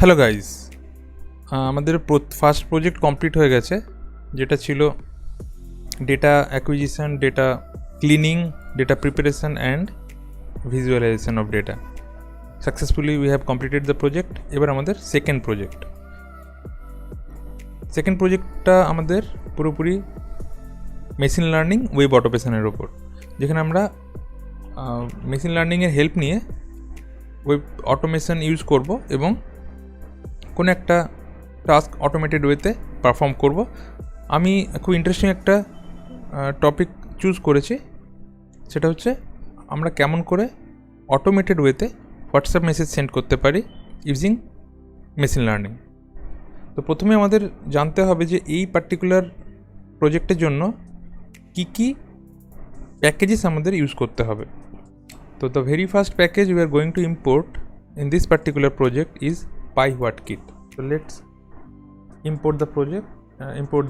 Hello guys, আমাদের first project complete হয়ে গেছে, যেটা ছিল data acquisition, data cleaning, data preparation and visualisation of data. Successfully we have completed the project. এবার আমাদের সেকেন্ড প্রজেক্টটা আমাদের পুরোপুরি মেশিন লার্নিং ওয়েব অটোমেশনের ওপর, যেখানে আমরা মেশিন লার্নিংয়ের হেল্প নিয়ে ওয়েব অটোমেশন ইউজ করব এবং কোনো একটা টাস্ক অটোমেটেড ওয়েতে পারফর্ম করব। আমি খুব ইন্টারেস্টিং একটা টপিক চুজ করেছি, সেটা হচ্ছে আমরা কেমন করে অটোমেটেড ওয়েতে হোয়াটসঅ্যাপ মেসেজ সেন্ড করতে পারি ইউজিং মেশিন লার্নিং। তো প্রথমে আমাদের জানতে হবে যে এই পার্টিকুলার প্রজেক্টের জন্য কি কি প্যাকেজেস আমাদের ইউজ করতে হবে। তো the very first package we are going two import in this particular project is PyWhatKit. So let's import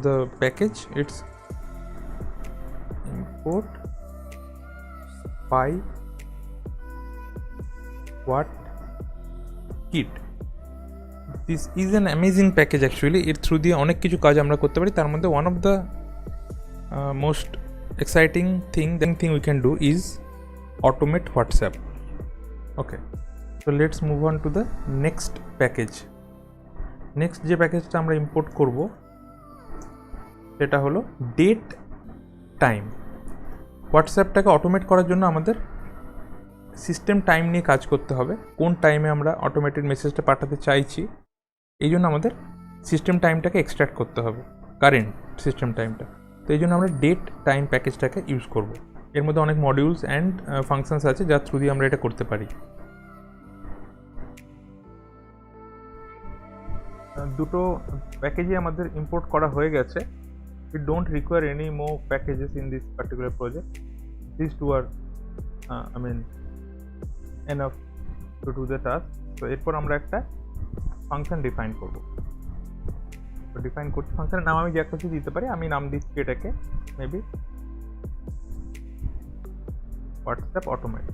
the package. It's import PyWhatKit. This is an amazing package actually. এর through দিয়ে অনেক কিছু কাজ আমরা করতে পারি। তার মধ্যে one of the most exciting thing we can do is automate WhatsApp. Okay. So let's move on to the next package. Next যে প্যাকেজটা আমরা ইম্পোর্ট করব সেটা হলো ডেট টাইম। হোয়াটসঅ্যাপটাকে অটোমেট করার জন্য আমাদের সিস্টেম টাইম নিয়ে কাজ করতে হবে। কোন টাইমে আমরা অটোমেটেড মেসেজটা পাঠাতে চাইছি, এই জন্য আমাদের সিস্টেম টাইমটাকে এক্সট্র্যাক্ট করতে হবে, কারেন্ট সিস্টেম টাইমটা। তো এই জন্য আমরা ডেট টাইম প্যাকেজটাকে ইউজ করব। এর মধ্যে অনেক মডিউলস অ্যান্ড ফাংশনস আছে যার থ্রু দিয়ে আমরা এটা করতে পারি। দুটো প্যাকেজই আমাদের ইম্পোর্ট করা হয়ে গেছে। We don't require any more packages in this particular project. These two are enough to do the task. তো এরপর আমরা একটা ফাংশন ডিফাইন করব। তো ডিফাইন করতে ফাংশনের নাম আমি যা কিছু দিতে পারি। আমি নাম দিচ্ছি এটাকে maybe WhatsApp automate.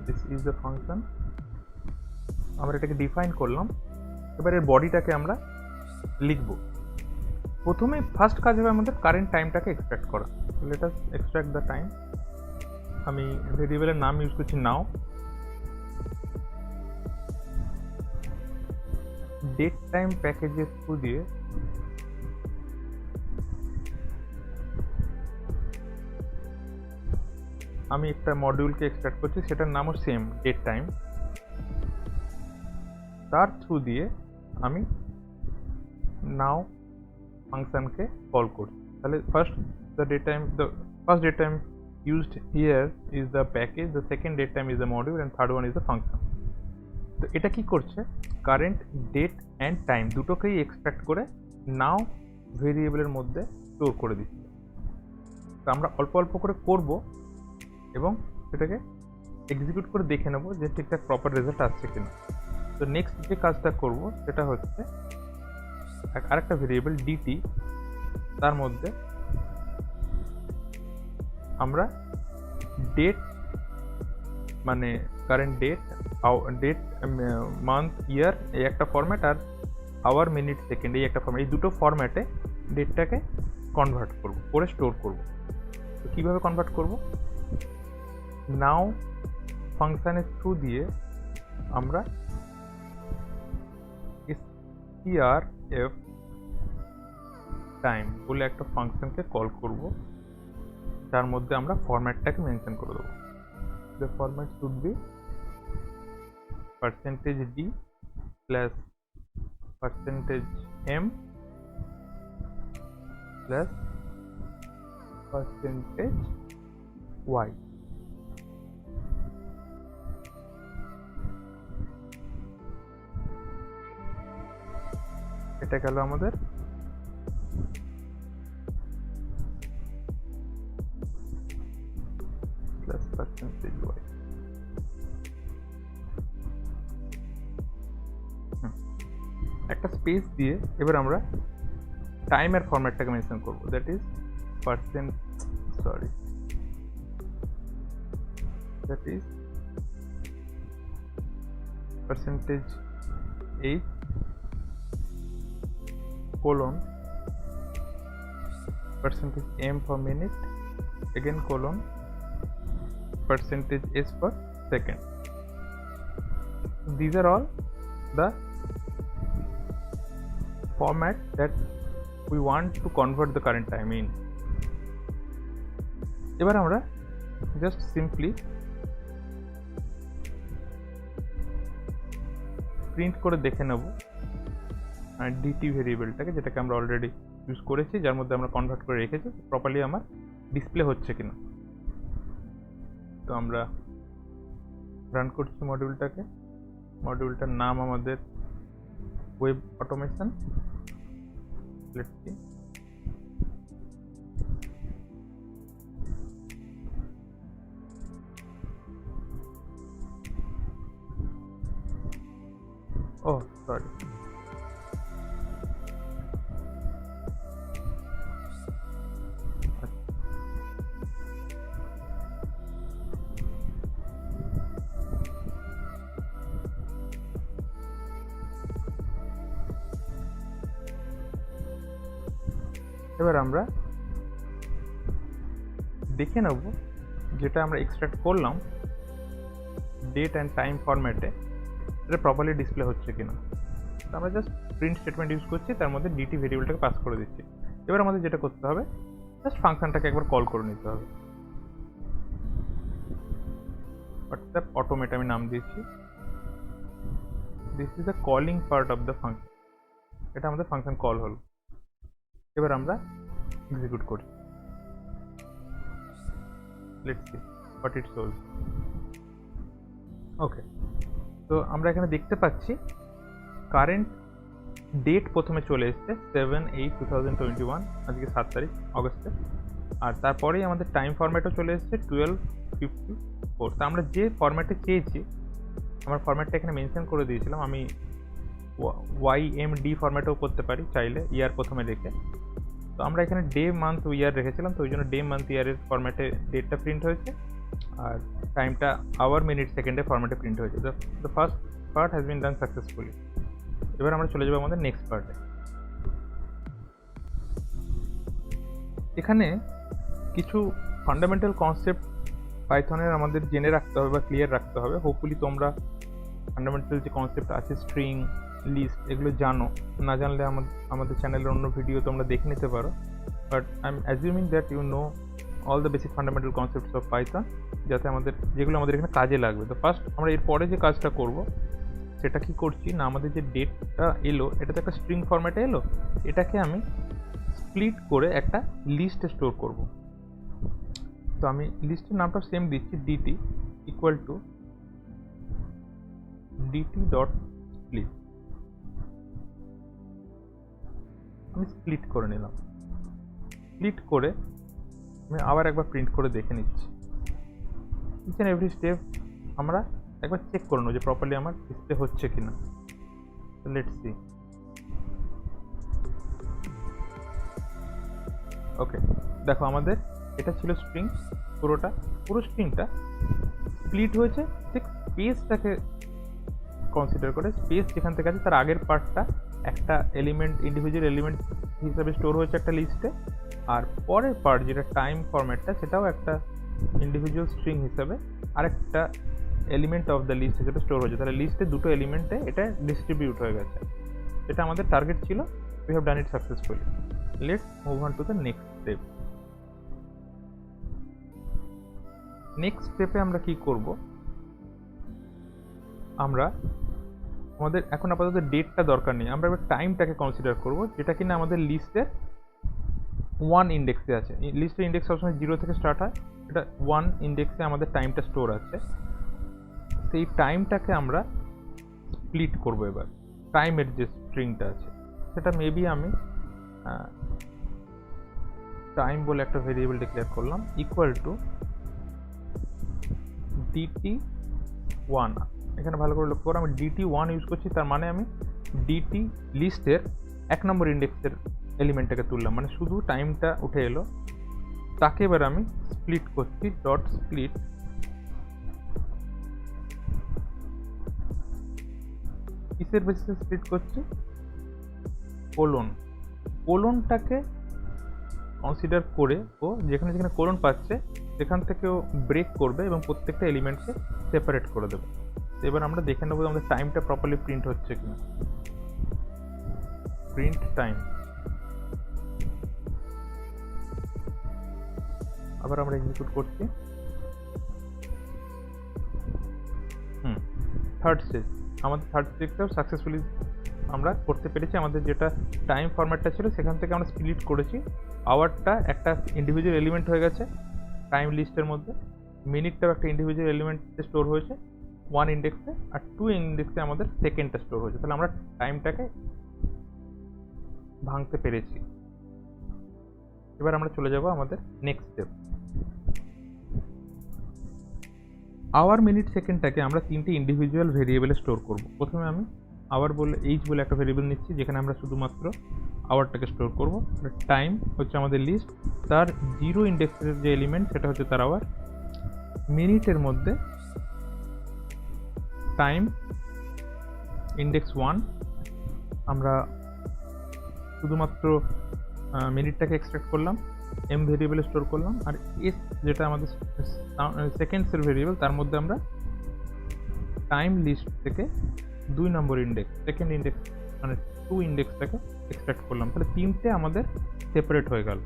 This is the function. আমরা এটাকে ডিফাইন করলাম। এবার এর বডিটাকে আমরা লিখব। প্রথমে ফার্স্ট কাজ হবে আমাদের কারেন্ট টাইমটাকে এক্সট্র্যাক্ট করা। Let us extract the time. আমি ভেরিয়েবলের নাম ইউজ করছি নাও। ডেট টাইম প্যাকেজের থ্রু দিয়ে আমি একটা মডিউলকে এক্সট্র্যাক্ট করছি, সেটার নামও সেম ডেট টাইম। তার থ্রু দিয়ে আমি নাও ফাংশনকে কল করছি। তাহলে first date time used here is the package, the second date time is the module, and third one is the function. তো এটা কি করছে, কারেন্ট ডেট অ্যান্ড টাইম দুটোকেই এক্সট্র্যাক্ট করে নাও ভেরিয়েবলের মধ্যে স্টোর করে দিচ্ছে। তো আমরা অল্প অল্প করে করব এবং সেটাকে এক্সিকিউট করে দেখে নেব যে ঠিকঠাক প্রপার রেজাল্ট আসছে কিনা। তো নেক্সট যে কাজটা করব সেটা হচ্ছে আরেকটা ভেরিয়েবল ডিটি, তার মধ্যে আমরা ডেট মানে কারেন্ট ডেট মান্থ ইয়ার এই একটা ফরম্যাট, আর আওয়ার মিনিট সেকেন্ড এই একটা ফরম্যাট, এই দুটো ফরম্যাটে ডেটটাকে কনভার্ট করব, করে স্টোর করব। তো কীভাবে কনভার্ট করব, নাও ফাংশনের থ্রু দিয়ে আমরা strf টাইম বলে একটা ফাংশনকে কল করব, যার মধ্যে আমরা ফরম্যাটটাকে মেনশন করে দেবো। The format should be %d plus %m plus %y। এটা গেল আমাদের প্লাস %y। একটা স্পেস দিয়ে এবার আমরা টাইমের ফরম্যাটটাকে মেনশন করব, that is percentage age colon percentage m for minute again colon percentage s per second. These are all the format that we want to convert the current time in. এবার আমরা just simply print করে দেখে নেব DT ভেরিয়েবলটাকে, যেটাকে আমরা already use করেছি, যার মধ্যে আমরা কনভার্ট করে রেখেছি, প্রপারলি আমার ডিসপ্লে হচ্ছে কিনা। তো আমরা রান করছি মডিউলটাকে। মডিউলটার নাম আমাদের web automation. Let's see. Oh, sorry. এবার আমরা দেখে নেব যেটা আমরা এক্সট্রাক্ট করলাম ডেট অ্যান্ড টাইম ফরম্যাটে, এটা প্রপারলি ডিসপ্লে হচ্ছে কিনা। তো আমরা জাস্ট প্রিন্ট স্টেটমেন্ট ইউজ করছি, তার মধ্যে ডিটি ভেরিয়েবলটাকে পাস করে দিচ্ছি। এবার আমাদের যেটা করতে হবে, জাস্ট ফাংশনটাকে একবার কল করে নিতে হবে। হোয়াটসঅ্যাপ অটোমেট আমি নাম দিয়েছি। This is the calling part of the function. এটা আমাদের ফাংশন কল হলো। এবার আমরা এক্সিকিউট করি। Let's see what it shows. Okay, তো আমরা এখানে দেখতে পাচ্ছি কারেন্ট ডেট প্রথমে চলে এসছে 7/8/2021, আজকে 7 তারিখ অগস্টে। আর তারপরেই আমাদের টাইম ফরম্যাটও চলে এসছে 12:54। তা আমরা যে ফরম্যাটে চেয়েছি, আমার ফরম্যাটটা এখানে মেনশন করে দিয়েছিলাম, আমি YMD ফরম্যাটেও করতে পারি চাইলে, ইয়ার প্রথমে রেখে। তো আমরা এখানে ডে মান্থ ইয়ার রেখেছিলাম, তো ওই জন্য ডে মান্থ ইয়ারের ফরম্যাটে ডেটটা প্রিন্ট হয়েছে, আর টাইমটা আওয়ার মিনিট সেকেন্ডে ফরম্যাটে প্রিন্ট হয়েছে। The first part has been done successfully. এবার আমরা চলে যাবো আমাদের নেক্সট পার্টে। এখানে কিছু ফান্ডামেন্টাল কনসেপ্ট পাইথনের আমাদের জেনে রাখতে হবে বা ক্লিয়ার রাখতে হবে। হোপফুলি তোমরা ফান্ডামেন্টাল যে কনসেপ্ট আছে, স্ট্রিং, লিস্ট, এগুলো জানো। না জানলে আমাদের চ্যানেলের অন্য ভিডিও তোমরা দেখে নিতে পারো। But I am assuming that you know all the basic fundamental concepts of Python, যাতে যেগুলো আমাদের এখানে কাজে লাগবে। তো ফার্স্ট আমরা এরপরে যে কাজটা করব, সেটা কি করছি না, আমাদের যে ডেটটা এলো, এটা তো একটা স্ট্রিং ফরম্যাটে এলো, এটাকে আমি স্প্লিট করে একটা লিস্টে স্টোর করব। তো আমি লিস্টের নামটা সেম দিচ্ছি, DT equal to DT dot split. আমি স্প্লিট করে নিলাম। স্প্লিট করে আমি আবার একবার প্রিন্ট করে দেখে নিচ্ছি। ইচ অ্যান্ড এভরি স্টেপ আমরা একবার চেক করে নেব যে প্রপারলি আমার ডিসপ্লে হচ্ছে কিনা। Let's see. ওকে, দেখো আমাদের এটা ছিল স্ট্রিং, পুরো স্ট্রিংটা স্প্লিট হয়েছে ঠিক স্পেসটাকে কনসিডার করে। স্পেস যেখান থেকে আছে তার আগের পার্টটা একটা এলিমেন্ট, ইন্ডিভিজুয়াল এলিমেন্ট হিসাবে স্টোর হয়েছে একটা লিস্টে, আর পরের পার্ট যেটা টাইম ফরম্যাটটা, সেটাও একটা ইন্ডিভিজুয়াল স্ট্রিং হিসাবে আরেকটা এলিমেন্ট অফ দ্য লিস্ট হিসেবে স্টোর হয়েছে। তাহলে লিস্টে দুটো এলিমেন্টে এটা ডিস্ট্রিবিউট হয়ে গেছে। এটা আমাদের টার্গেট ছিল। We have done it successfully. Let's move on to the next step. Next স্টেপে আমরা কি করব, আমাদের এখন আপাতত ডেটটা দরকার নেই, আমরা এবার টাইমটাকে কনসিডার করব, যেটা কিনা আমাদের লিস্টের 1 ইন্ডেক্সে আছে। লিস্টের ইন্ডেক্স সবসময় 0 থেকে স্টার্ট হয়, এটা 1 ইন্ডেক্সে আমাদের টাইমটা স্টোর আছে। সেই টাইমটাকে আমরা স্প্লিট করব। এবার টাইমের যে স্ট্রিংটা আছে, সেটা মেবি আমি টাইম বলে একটা ভেরিয়েবল ডিক্লেয়ার করলাম, ইকুয়াল টু dt1। এখানে ভালো করে লক্ষ্য করো, আমি dt1 ইউজ করছি, তার মানে আমি ডিটি লিস্টের 1 নম্বর ইন্ডেক্সের এলিমেন্টটাকে তুললাম, মানে শুধু টাইমটা উঠে এলো। তাকে এবার আমি স্প্লিট করছি, ডট স্প্লিট কিসের বেসিসে স্প্লিট করছি? কোলনটাকে কনসিডার করে ও যেখানে যেখানে কোলন পাচ্ছে সেখান থেকে ও ব্রেক করবে এবং প্রত্যেকটা এলিমেন্টকে সেপারেট করে দেবে। এবার আমরা দেখে নেবো আমাদের টাইমটা প্রপারলি প্রিন্ট হচ্ছে কিনা। প্রিন্ট টাইম, আবার আমরা এক্সিকিউট করছি। থার্ড স্টেজ, আমাদের থার্ড স্টেজটাও সাকসেসফুলি আমরা করতে পেরেছি। আমাদের যেটা টাইম ফরম্যাটটা ছিল সেখান থেকে আমরা স্প্লিট করেছি। আওয়ারটা একটা ইন্ডিভিজুয়াল এলিমেন্ট হয়ে গেছে টাইম লিস্টের মধ্যে, মিনিটটাও একটা ইন্ডিভিজুয়াল এলিমেন্টে স্টোর হয়েছে 1 ইন্ডেক্সে, আর 2 ইন্ডেক্সে আমাদের সেকেন্ডটা স্টোর হয়েছে। তাহলে আমরা টাইমটাকে ভাঙতে পেরেছি। এবার আমরা চলে যাব আমাদের নেক্সট স্টেপ। আওয়ার, মিনিট, সেকেন্ডটাকে আমরা 3টে ইন্ডিভিজুয়াল ভেরিয়েবলে স্টোর করব। প্রথমে আমি আওয়ার বলে বলে একটা ভেরিয়েবল নিচ্ছি যেখানে আমরা শুধুমাত্র আওয়ারটাকে স্টোর করব। টাইম হচ্ছে আমাদের লিস্ট, তার 0 ইন্ডেক্সের যে এলিমেন্ট সেটা হচ্ছে তার আওয়ার। মিনিটের মধ্যে টাইম ইন্ডেক্স 1, আমরা শুধুমাত্র মিনিটটাকে এক্সট্রাক্ট করলাম, এম ভেরিয়েবলে স্টোর করলাম। আর এস যেটা আমাদের সেকেন্ডসের ভেরিয়েবল, তার মধ্যে আমরা টাইম লিস্ট থেকে 2 নম্বর ইন্ডেক্স, সেকেন্ড ইন্ডেক্স মানে 2 ইন্ডেক্সটাকে এক্সট্রাক্ট করলাম। তাহলে 3টে আমাদের সেপারেট হয়ে গেল।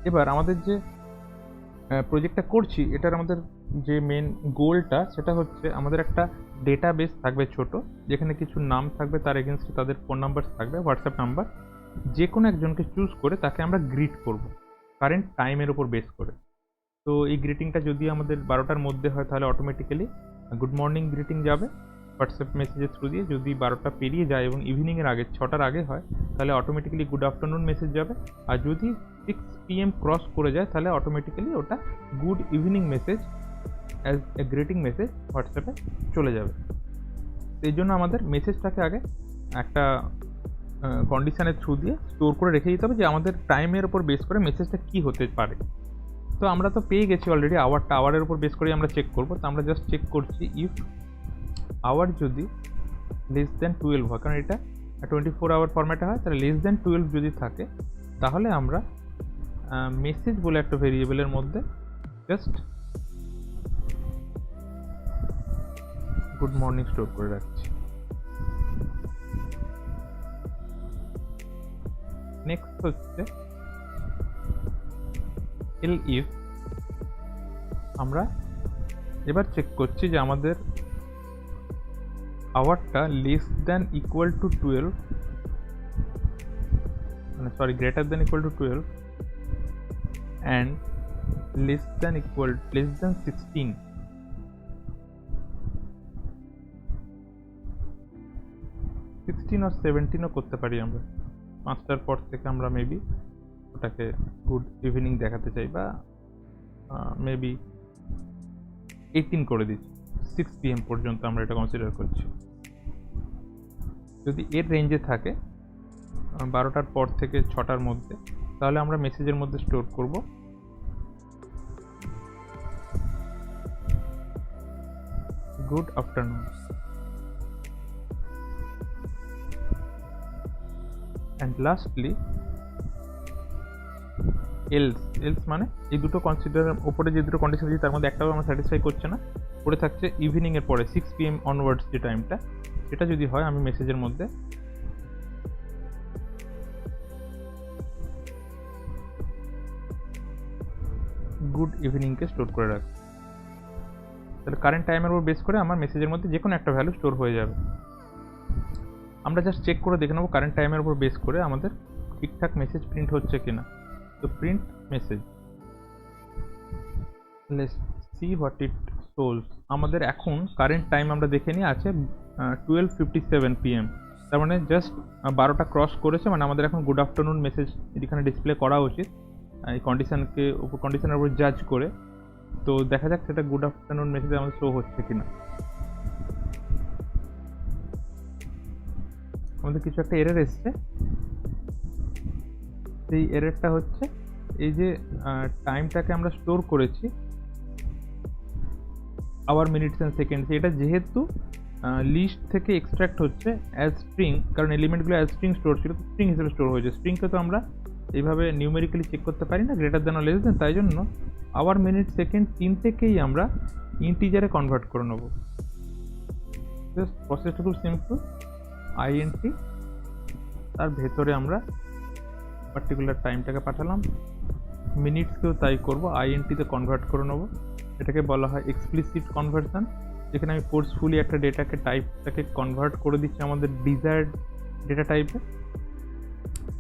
এবার আমাদের যে প্রজেক্টটা করছি এটার আমাদের যে মেন গোলটা সেটা হচ্ছে আমাদের একটা ডেটাবেস থাকবে ছোট, যেখানে কিছু নাম থাকবে, তার এগেনস্টে তাদের ফোন নাম্বার থাকবে, হোয়াটসঅ্যাপ নাম্বার। যে কোনো একজনকে চুজ করে তাকে আমরা গ্রিট করব কারেন্ট টাইমের ওপর বেস করে। তো এই গ্রিটিংটা যদি আমাদের 12টার মধ্যে হয় তাহলে অটোমেটিক্যালি গুড মর্নিং গ্রিটিং যাবে হোয়াটসঅ্যাপ মেসেজের থ্রু দিয়ে। যদি 12টা পেরিয়ে যায় এবং ইভিনিংয়ের আগে 6টার আগে হয় তাহলে অটোমেটিক্যালি গুড আফটারনুন মেসেজ যাবে। আর যদি 6 PM ক্রস করে যায় তাহলে অটোমেটিক্যালি ওটা good evening message as a greeting message হোয়াটসঅ্যাপে চলে যাবে। এই জন্য আমাদের মেসেজটাকে আগে একটা কন্ডিশনের থ্রু দিয়ে স্টোর করে রেখে দিতে হবে যে আমাদের টাইমের ওপর বেস করে মেসেজটা কী হতে পারে। তো আমরা তো পেয়ে গেছি অলরেডি আওয়ারের উপর বেস করে আমরা চেক করবো। তো আমরা জাস্ট চেক করছি ইফ আওয়ার যদি লেস দ্যান 12 হয়, কারণ এটা 24 আওয়ার ফরম্যাটে হয়, তাহলে লেস দ্যান 12 যদি থাকে তাহলে আমরা মেসেজ বলে একটা ভেরিয়েবলের মধ্যে জাস্ট গুড মর্নিং স্টোর করে রাখছি। নেক্সট হচ্ছে if আমরা এবার চেক করছি যে আমাদের আওয়ারটা লেস দ্যান ইকুয়াল টু 12, মানে sorry greater than equal to 12 and less than 16, or 17ও করতে পারি আমরা। 5টার পর থেকে আমরা মেবি ওটাকে গুড ইভিনিং দেখাতে চাই, বা মেবি 18 করে দিচ্ছি। 6 PM পর্যন্ত আমরা এটা কনসিডার করছি। যদি এর রেঞ্জে থাকে 12টার পর থেকে 6টার মধ্যে, তাহলে আমরা মেসেজের মধ্যে স্টোর করব good afternoon. And lastly else মানে এই দুটো কনসিডার ওপরে যে দুটো কন্ডিশন আছে তার মধ্যে একটাও আমরা স্যাটিসফাই করছে না, পড়ে থাকছে ইভিনিংয়ের পরে 6 PM অনওয়ার্ডস যে টাইমটা, সেটা যদি হয় আমি মেসেজের মধ্যে গুড ইভিনিংকে স্টোর করে রাখি। তাহলে কারেন্ট টাইমের উপর বেস করে আমার মেসেজের মধ্যে যে কোনো একটা ভ্যালু স্টোর হয়ে যাবে। আমরা জাস্ট চেক করে দেখে নেবো কারেন্ট টাইমের উপর বেস করে আমাদের ঠিকঠাক মেসেজ প্রিন্ট হচ্ছে কিনা। তো print message, let's see what it shows. আমাদের এখন কারেন্ট টাইম আমরা দেখে নিই আছে 12:57 PM, তার মানে জাস্ট 12টা ক্রস করেছে, মানে আমাদের এখন গুড আফটারনুন মেসেজ এখানে ডিসপ্লে করা উচিত এই কন্ডিশনের উপর জাজ করে। তো দেখা যাক সেটা গুড আফটারনুন মেসেজ আমাদের শো হচ্ছে কিনা। আমাদের কিছু একটা এরর এসছে, সেই এররটা হচ্ছে এই যে টাইমটাকে আমরা স্টোর করেছি আওয়ার, মিনিটস অ্যান্ড সেকেন্ডস, এটা যেহেতু লিস্ট থেকে এক্সট্র্যাক্ট হচ্ছে অ্যাজ স্ট্রিং, কারণ এলিমেন্টগুলো অ্যাজ স্ট্রিং স্টোর ছিল, তো স্ট্রিং হিসেবে স্টোর হয়েছে। স্ট্রিংকে তো আমরা এইভাবে নিউমেরিক্যালি চেক করতে পারি না, গ্রেটার দ্যান লেস দ্যান, তাই জন্য আওয়ার, মিনিট, সেকেন্ড তিনটেকেই আমরা ইন্টিজারে কনভার্ট করে নেবো। জাস্ট প্রসেসটা খুব সিম্পল, আইএনটি তার ভেতরে আমরা পার্টিকুলার টাইমটাকে পাঠালাম, মিনিটসকেও তাই করবো, আইএনটিতে কনভার্ট করে নেবো। এটাকে বলা হয় এক্সপ্লিসিট কনভার্সন, যেখানে আমি ফোর্সফুলি একটা ডেটাকে টাইপটাকে কনভার্ট করে দিচ্ছি আমাদের ডিজায়ার্ড ডেটা টাইপে।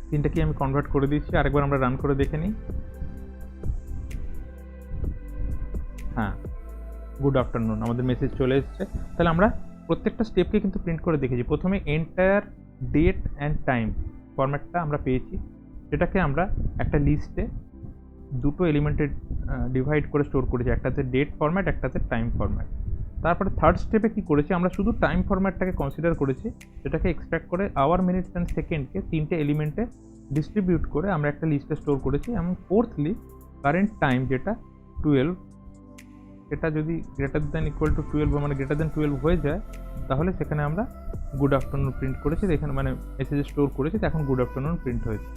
তিনটাকে আমি কনভার্ট করে দিচ্ছি, আরেকবার আমরা রান করে দেখে নিই। হ্যাঁ, গুড আফটারনুন আমাদের মেসেজ চলে এসছে। তাহলে আমরা প্রত্যেকটা স্টেপকে কিন্তু প্রিন্ট করে দেখেছি। প্রথমে এন্টায়ার ডেট অ্যান্ড টাইম ফরম্যাটটা আমরা পেয়েছি, সেটাকে আমরা একটা লিস্টে দুটো এলিমেন্টে ডিভাইড করে স্টোর করেছি, একটাতে ডেট ফরম্যাট, একটাতে টাইম ফরম্যাট। তারপরে থার্ড স্টেপে কী করেছি, আমরা শুধু টাইম ফরম্যাটটাকে কনসিডার করেছি, সেটাকে এক্সট্র্যাক্ট করে আওয়ার, মিনিটস অ্যান্ড সেকেন্ডকে তিনটে এলিমেন্টে ডিস্ট্রিবিউট করে আমরা একটা লিস্টে স্টোর করেছি। এবং ফোর্থলি কারেন্ট টাইম যেটা 12, এটা যদি গ্রেটার দ্যান ইকুয়াল টু 12 মানে গ্রেটার দ্যান 12 হয়ে যায়, তাহলে সেখানে আমরা গুড আফটারনুন প্রিন্ট করেছি, এখানে মানে মেসেজে স্টোর করেছি, এখন গুড আফটারনুন প্রিন্ট হয়েছে।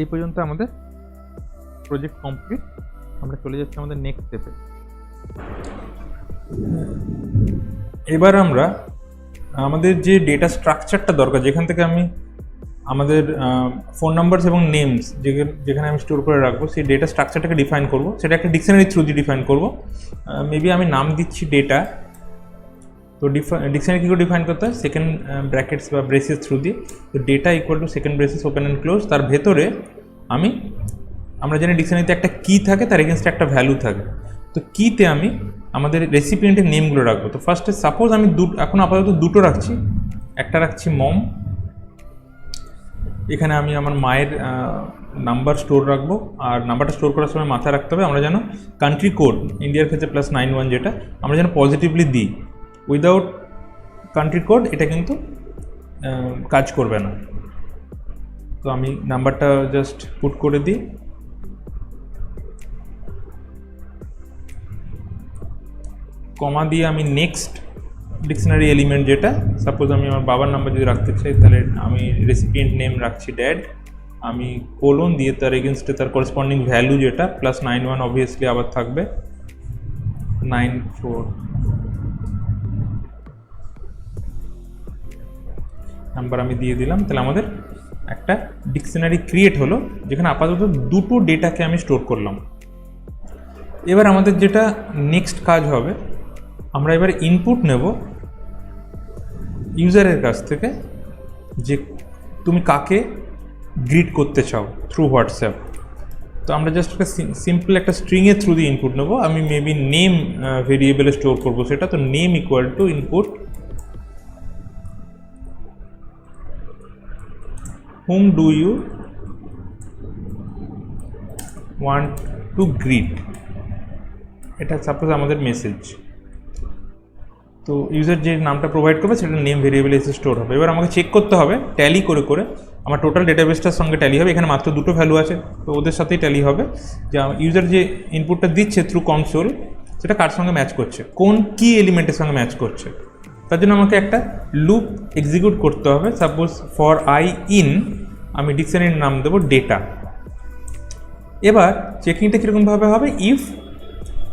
এই পর্যন্ত আমাদের প্রজেক্ট কমপ্লিট। আমরা চলে যাচ্ছি আমাদের নেক্সট স্টেপে। এবার আমরা আমাদের যে ডেটা স্ট্রাকচারটা দরকার, যেখান থেকে আমি আমাদের ফোন নাম্বারস এবং নেমস যেখানে আমি স্টোর করে রাখবো, সেই ডেটা স্ট্রাকচারটাকে ডিফাইন করব। সেটা একটা ডিকশনারি থ্রু দিয়ে ডিফাইন করব। মেবি আমি নাম দিচ্ছি ডেটা, তো ডিকশনারি কী করে ডিফাইন করতে হয়, সেকেন্ড ব্র্যাকেটস বা ব্রেসেস থ্রু দিয়ে। তো data equal to second braces open and close, তার ভেতরে আমরা জানি ডিকশনারিতে একটা কি থাকে, তার এগেনস্টে একটা ভ্যালু থাকে। তো কিতে আমি আমাদের রেসিপিয়েন্টের নেমগুলো রাখবো। তো ফার্স্টে সাপোজ আমি এখন আপাতত দুটো রাখছি, একটা রাখছি মম, এখানে আমি আমার মায়ের নাম্বার স্টোর রাখবো, আর নাম্বারটা স্টোর করার সময় মাথায় রাখতে হবে আমরা যেন কান্ট্রি কোড, ইন্ডিয়ার ক্ষেত্রে +91 যেটা, আমরা যেন পজিটিভলি দিই। উইদাউট কান্ট্রি কোড এটা কিন্তু কাজ করবে না। তো আমি নাম্বারটা জাস্ট পুট করে দিই, কমা দিয়ে আমি নেক্সট ডিকশনারি এলিমেন্ট যেটা, সাপোজ আমি আমার বাবার নাম্বার যদি রাখতে চাই, তাহলে আমি রেসিপিয়েন্ট নেম রাখছি ড্যাড, আমি কোলন দিয়ে তার এগেনস্টে তার করেসপন্ডিং ভ্যালু যেটা +91 অবভিয়াসলি আবার থাকবে 94 নাম্বার আমি দিয়ে দিলাম। তাহলে আমাদের একটা ডিকশনারি ক্রিয়েট হলো, যেখানে আপাতত দুটো ডেটাকে আমি স্টোর করলাম। এবার আমাদের যেটা নেক্সট কাজ হবে, আমরা এবার ইনপুট নেব ইউজারের কাছ থেকে, যে তুমি কাকে গ্রিড করতে চাও থ্রু হোয়াটসঅ্যাপ। তো আমরা জাস্ট একটা সিম্পল একটা স্ট্রিংয়ের থ্রু দিয়ে ইনপুট নেব। আমি মেবি নেম ভেরিয়েবলে স্টোর করবো সেটা, তো name equal to input whom do you want to greet, এটা সাপোজ আমাদের মেসেজ। তো ইউজার যে নামটা প্রোভাইড করবে সেটা নেম ভেরিয়েবলে এসে স্টোর হবে। এবার আমাকে চেক করতে হবে ট্যালি করে করে, আমার টোটাল ডেটাবেসটার সঙ্গে ট্যালি হবে। এখানে মাত্র দুটো ভ্যালু আছে, তো ওদের সাথেই ট্যালি হবে যে ইউজার যে ইনপুটটা দিচ্ছে থ্রু কনসোল, সেটা কার সঙ্গে ম্যাচ করছে, কোন কি এলিমেন্টের সঙ্গে ম্যাচ করছে। তার জন্য আমাকে একটা লুপ এক্সিকিউট করতে হবে। সাপোজ ফর আই ইন, আমি ডিকশনারির নাম দেবো ডেটা। এবার চেকিংটা কীরকমভাবে হবে, ইফ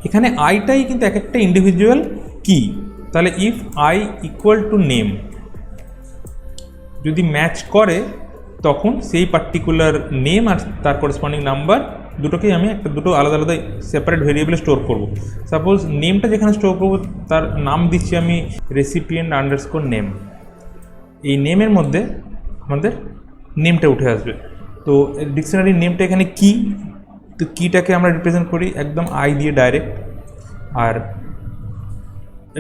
এখানে আইটাই কিন্তু এক একটা ইন্ডিভিজুয়াল কি, তাহলে if I equal to name যদি ম্যাচ করে, তখন সেই পার্টিকুলার নেম আর তার করেসপন্ডিং নাম্বার দুটোকেই আমি দুটো আলাদা আলাদা সেপারেট ভেরিয়েবলে স্টোর করব। সাপোজ নেমটা যেখানে স্টোর করবো তার নাম দিচ্ছি আমি রেসিপিয়েন্ট আন্ডারস্কোর নেম। এই নেমের মধ্যে আমাদের নেমটা উঠে আসবে। তো ডিকশনারির নেমটা এখানে কি, তো কিটাকে আমরা রিপ্রেজেন্ট করি একদম আই দিয়ে ডাইরেক্ট। আর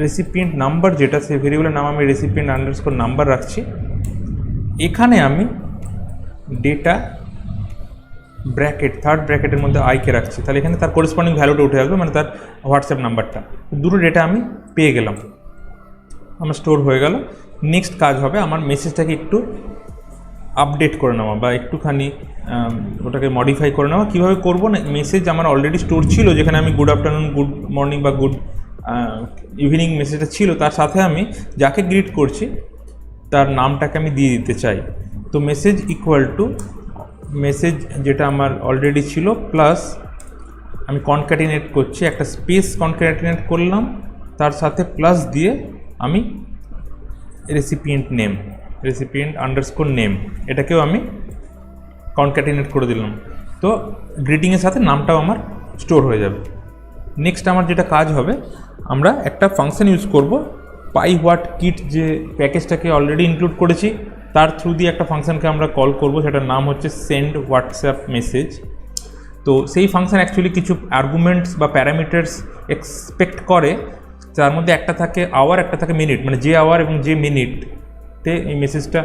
রেসিপিয়েন্ট নাম্বার যেটা, সেই ভেরিয়েবলের নাম আমি রেসিপিয়েন্ট আন্ডারস্কোর নাম্বার রাখছি। এখানে আমি ডেটা ব্র্যাকেট, থার্ড ব্র্যাকেটের মধ্যে আইকে রাখছি, তাহলে এখানে তার করেসপন্ডিং ভ্যালুটা উঠে আসবে, মানে তার হোয়াটসঅ্যাপ নাম্বারটা। দুটো ডেটা আমি পেয়ে গেলাম, আমার স্টোর হয়ে গেল। নেক্সট কাজ হবে আমার মেসেজটাকে একটু আপডেট করে নেওয়া বা একটুখানি ওটাকে মডিফাই করে নেওয়া। কীভাবে করবো না, মেসেজ আমার অলরেডি স্টোর ছিল, যেখানে আমি গুড আফটারনুন, গুড মর্নিং বা গুড ইভিনিং মেসেজটা ছিল, তার সাথে আমি যাকে গ্রিট করছি তার নামটাকে আমি দিয়ে দিতে চাই। তো মেসেজ ইকুয়াল টু মেসেজ যেটা আমার অলরেডি ছিল প্লাস আমি কনক্যাটিনেট করছি, একটা স্পেস কনক্যাটিনেট করলাম, তার সাথে প্লাস দিয়ে আমি রেসিপিয়েন্ট আন্ডারস্কোর নেম এটাকেও আমি কনক্যাটিনেট করে দিলাম। তো গ্রিটিংয়ের সাথে নামটাও আমার স্টোর হয়ে যাবে। নেক্সট আমার যেটা কাজ হবে, আমরা একটা ফাংশন ইউজ করব, PyWhatKit যে প্যাকেজটাকে অলরেডি ইনক্লুড করেছি তার থ্রু দিয়ে একটা ফাংশনকে আমরা কল করব, সেটার নাম হচ্ছে সেন্ড হোয়াটসঅ্যাপ মেসেজ। তো সেই ফাংশন অ্যাকচুয়ালি কিছু আর্গুমেন্টস বা প্যারামিটার্স এক্সপেক্ট করে, তার মধ্যে একটা থাকে আওয়ার, একটা থাকে মিনিট, মানে যে আওয়ার এবং যে মিনিটতে এই মেসেজটা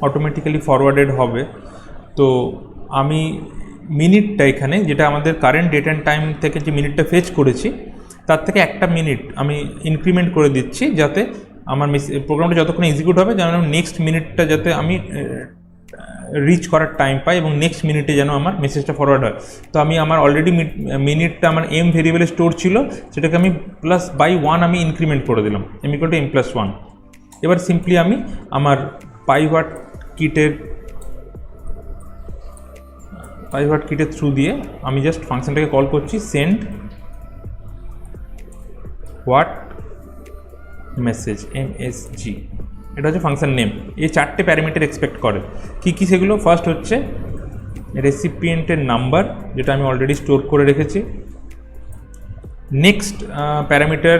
অটোমেটিক্যালি ফরওয়ার্ডেড হবে। তো আমি মিনিটটা এখানে যেটা আমাদের কারেন্ট ডেট অ্যান্ড টাইম থেকে যে মিনিটটা ফেচ করেছি তার থেকে একটা মিনিট আমি ইনক্রিমেন্ট করে দিচ্ছি, যাতে আমার প্রোগ্রামটা যতক্ষণ এক্সিকিউট হবে যেন নেক্সট মিনিটটা যাতে আমি রিচ করার টাইম পাই এবং নেক্সট মিনিটে যেন আমার মেসেজটা ফরওয়ার্ড হয়। তো আমি আমার অলরেডি মিনিটটা আমার এম ভেরিয়েবলে স্টোর ছিল, সেটাকে আমি +1 আমি ইনক্রিমেন্ট করে দিলাম, m=m+1। এবার সিম্পলি আমি আমার PyWhatKit-এর থ্রু দিয়ে আমি জাস্ট ফাংশনটাকে কল করছি সেন্ড হোয়াট মেসেজ MSG, এটা হচ্ছে ফাংশন নেম। এই 4টে প্যারামিটার এক্সপেক্ট করে। কি সেগুলো? ফার্স্ট হচ্ছে রেসিপিয়েন্টের নাম্বার, যেটা আমি অলরেডি স্টোর করে রেখেছি। নেক্সট প্যারামিটার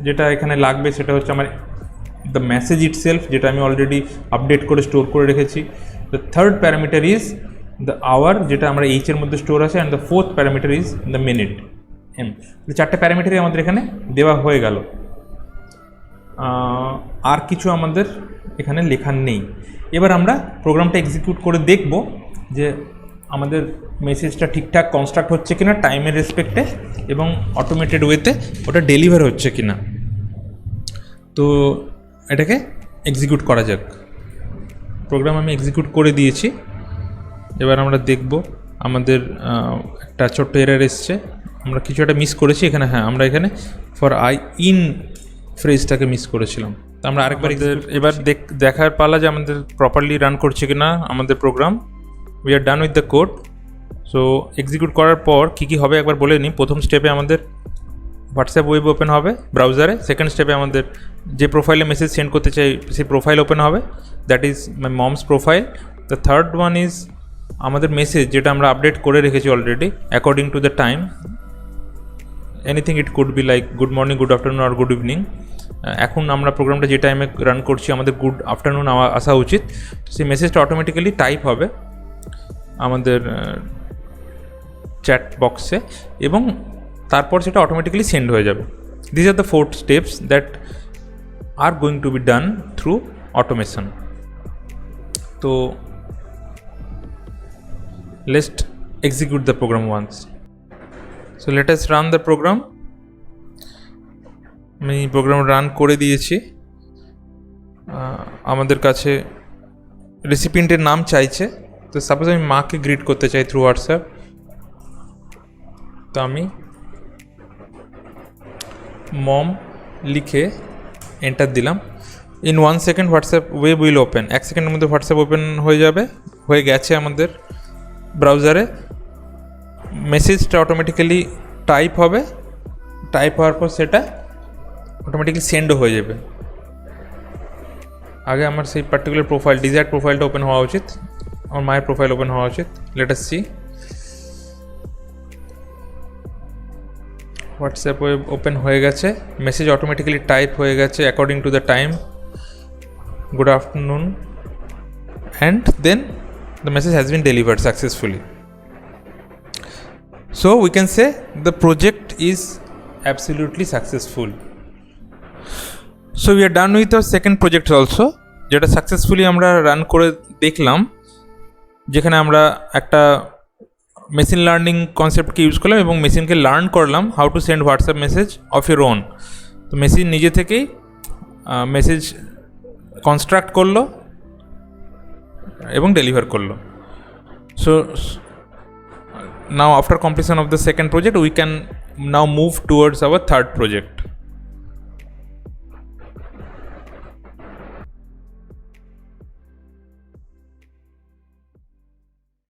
যেটা এখানে লাগবে সেটা হচ্ছে আমার দ্য মেসেজ ইটসেলফ, যেটা আমি অলরেডি আপডেট করে স্টোর করে রেখেছি। The third parameter is the hour, যেটা আমরা এইচের মধ্যে স্টোর আছে, and the fourth parameter is the minute M। 4টে প্যারামিটারই আমাদের এখানে দেওয়া হয়ে গেল, আর কিছু আমাদের এখানে লেখার নেই। এবার আমরা প্রোগ্রামটা এক্সিকিউট করে দেখব যে আমাদের মেসেজটা ঠিকঠাক কনস্ট্রাক্ট হচ্ছে কিনা টাইমের রেসপেক্টে এবং অটোমেটেড ওয়েতে ওটা ডেলিভার হচ্ছে কিনা। তো এটাকে এক্সিকিউট করা যাক। প্রোগ্রাম আমি এক্সিকিউট করে দিয়েছি। এবার আমরা দেখব আমাদের একটা ছোট্ট এরর এসছে, আমরা কিছু একটা মিস করেছি এখানে। হ্যাঁ, আমরা এখানে ফর আই ইন ফ্রেজটাকে মিস করেছিলাম। তো আমরা আরেকবার এবার দেখার পালা যে আমাদের প্রপারলি রান করছে কিনা আমাদের program. We are done with the code. So execute করার পর কী হবে একবার বলে নিই। প্রথম স্টেপে আমাদের হোয়াটসঅ্যাপ ওয়েব ওপেন হবে ব্রাউজারে। সেকেন্ড স্টেপে আমাদের যে প্রোফাইলে মেসেজ সেন্ড করতে চাই সেই প্রোফাইল ওপেন হবে, that is my mom's profile. The third one is আমাদের মেসেজ যেটা আমরা আপডেট করে রেখেছি already according to the time. Anything it could be like good morning, good afternoon আর গুড ইভিনিং। এখন আমরা প্রোগ্রামটা যে টাইমে রান করছি আমাদের গুড আফটারনুন আসা উচিত। সেই মেসেজটা অটোমেটিক্যালি টাইপ হবে আমাদের চ্যাট বক্সে এবং তারপর সেটা অটোমেটিক্যালি সেন্ড হয়ে যাবে। This are the 4 steps that are going to be done through automation. তো let's execute the program once. So let us run the program. আমি প্রোগ্রাম রান করে দিয়েছি। আমাদের কাছে রেসিপিয়েন্টের নাম চাইছে। তো সাপোজ আমি মাকে গ্রিট করতে চাই থ্রু হোয়াটসঅ্যাপ। তো আমি মম লিখে এন্টার দিলাম। In 1 second WhatsApp web will open. 1 সেকেন্ডের মধ্যে হোয়াটসঅ্যাপ ওপেন হয়ে যাবে, হয়ে গেছে আমাদের ব্রাউজারে। মেসেজটা অটোমেটিক্যালি টাইপ হবে, টাইপ হওয়ার পর সেটা অটোমেটিক্যালি সেন্ডও হয়ে যাবে। আগে আমার সেই পার্টিকুলার প্রোফাইল, ডিজায়ার্ড প্রোফাইলটা ওপেন হওয়া উচিত, আমার মায়ের প্রোফাইল ওপেন হওয়া উচিত। Let us see. WhatsApp web open হয়ে গেছে, মেসেজ অটোমেটিক্যালি টাইপ হয়ে গেছে according to the time, good afternoon, and then the message has been delivered successfully. So we can say the project is absolutely successful. So we are done with our second project also, যেটা successfully আমরা run করে দেখলাম, যেখানে আমরা একটা machine learning কনসেপ্টকে use করলাম এবং মেশিনকে learn করলাম how to send WhatsApp message of your own. তো মেশিন নিজে থেকেই মেসেজ কনস্ট্রাক্ট করলো এবং ডেলিভার করলো। So now after completion of the second project we can now move towards our third project.